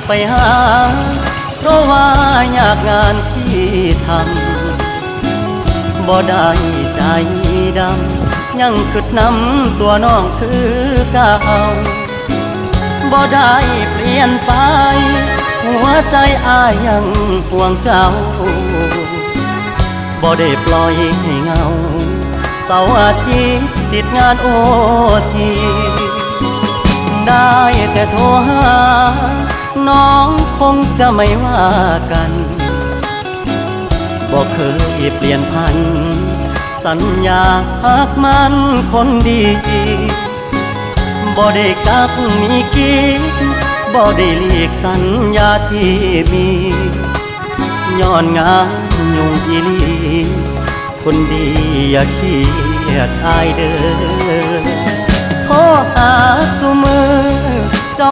ไปหาเพราะว่าอยากงานที่ทำบ่ได้ใจดำยังคิดนำตัวน้องคือเก่าบ่ได้เปลี่ยนไปหัวใจอ้ายยังห่วงเจ้าบ่ได้ปล่อยให้เงาเสาร์อาทิตย์ติดงานโอทีได้แต่โทรหาน้องคงจะไม่ว่ากันบอกเคยเปลี่ยนพันสัญญาหักมันคนดีบ่ได้กักมีกิ๊กบ่ได้เลีกสัญญาที่มีย้อนงานยุ่งอีลีคนดีอย่าเครียดอายเด้อขอห